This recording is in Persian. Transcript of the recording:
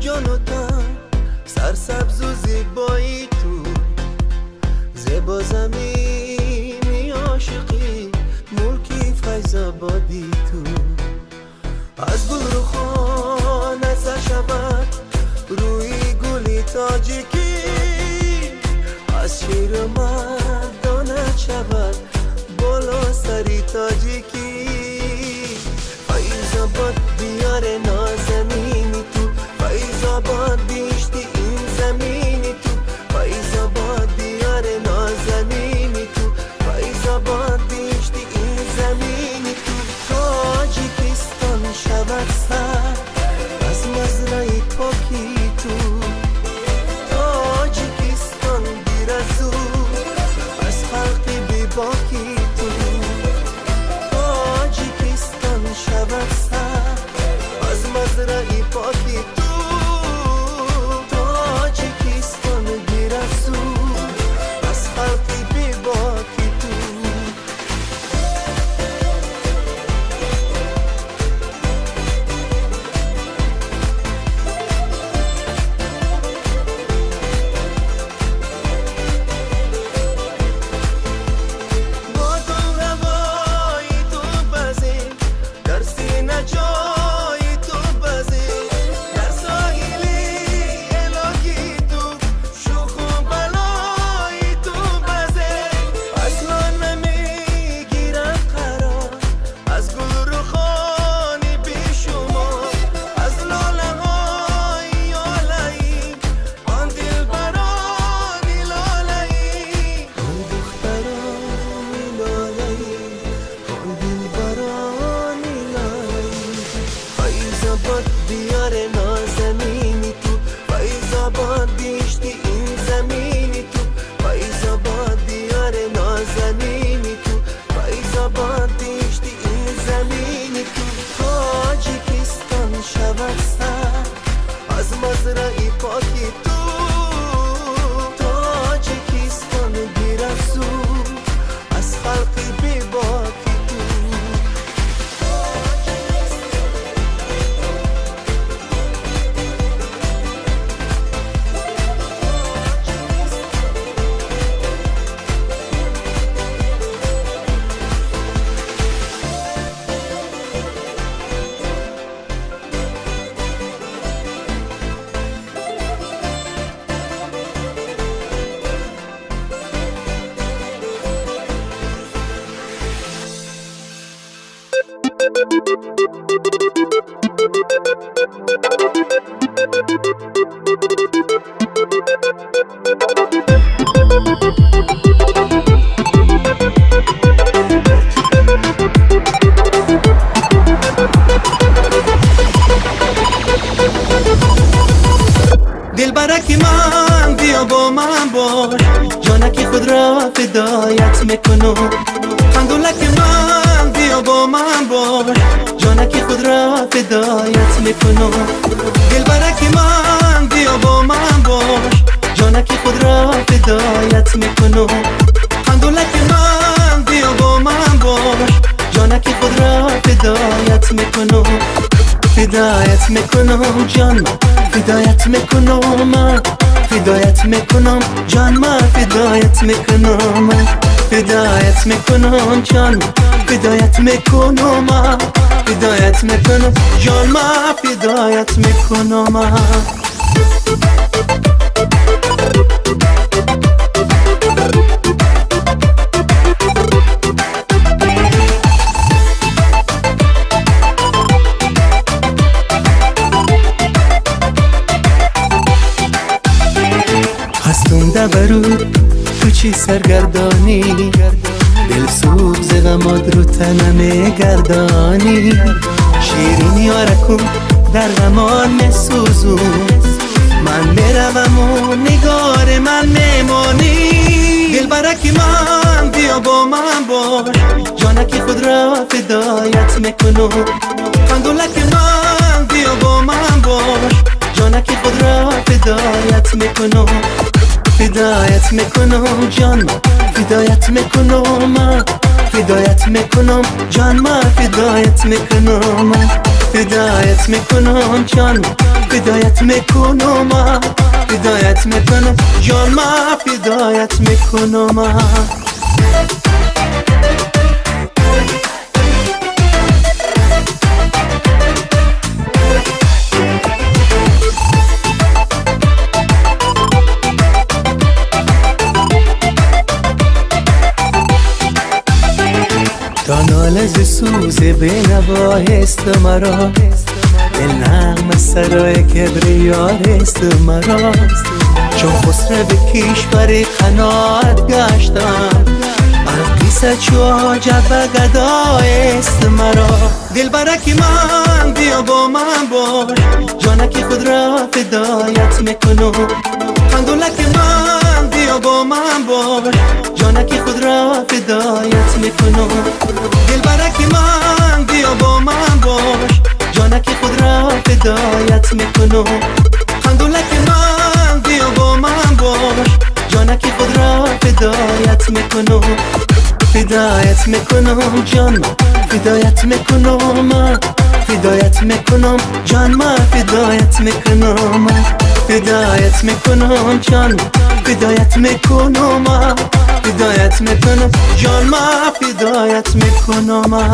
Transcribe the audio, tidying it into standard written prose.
جان و تن، سرسبز و زیبایی تو، زیبا زمینی عاشقی، ملکی فیض آبادی تو. از گل روخانه سر شود روی گلی تاجیکی، از شیر مردانه شود بالا سری تاجیکی. فیض آباد دیار نازنینی تو، فیض آباد بیشتی این زمینی تو، فیض آباد دیار نازنینی تو، فیض آباد بیشتی این زمینی تو. تاجیکستان شود سر از مزرعه پاکی تو، تاجیکستان دیر از او از خلقی بی باکی تو. تاجیکستان شود سر از مزرعه پاکی تو، تاجیکستان دیر از او از خلقی بی باکی تو. دیار نازنینی تو، فیض آباد بیشتی این زمینی تو، فیض آباد دیار نازنینی تو، فیض آباد بیشتی این زمینی تو. تاجیکستان شود سر از مزرعه پاکی تو، تاجیکستان دیر از او از خلقی بی باکی تو. دلبرک من بیا با من باش، جانکی خود را فدایت میکنم. خندولک من بیا با من باش، جانکی خود را فدایت میکنم. دلبرک من بیا با من باش، جانکی خود را فدایت میکنم. خندولک من بیا با من باش، جانکی خود را فدایت میکنم. فدایت میکنم جان، فدایت میکنم من، فدایت میکنم جان من، فدایت میکنم من، فدایت میکنم جان، فدایت میکنم من، فدایت میکنم جان من، فدایت میکنم من. هستم دبرو تو چی سرگردانی، دل سوز غمات رو تنم گردانی. شیرین یارکم در غمان میسوزون، من میروم و نگار من میمانی. دلبرک من بیا با من باش، جانکی خود را فدایت میکنم. خندولک من بیا با من باش، جانکی خود را فدایت میکنم. فدایت میکنم جان، فدایت میکنم من، فدایت میکنم جان من، فدایت میکنم. فدایت میکنم جان، فدایت میکنم، فدایت میکنم جان، من فدایت میکنم. تا ناله ز سوز بینواهست مرا، دل نغمه سرای کبریارست مرا. چون خسرو به کشور قناعت گشتم، قصه چو عجب گدایست مرا. دل برکی من بیا با من باش، جانکی خود را فدایت میکنم. قندولک من بیا با من باش، جانکی خود را فدایت میکنم. دل برکی من بیا با من باش، جانکی خود را فدایت میکنم. قندولک من بیا با من باش، جانکی خود را فدایت میکنم. فدایت میکنم جان، فدایت میکنم، فدایت میکنم جان، من فدایت میکنم. فدایت میکنم جان، فدایت میکنم، فدایت میکنم جان، من فدایت میکنم.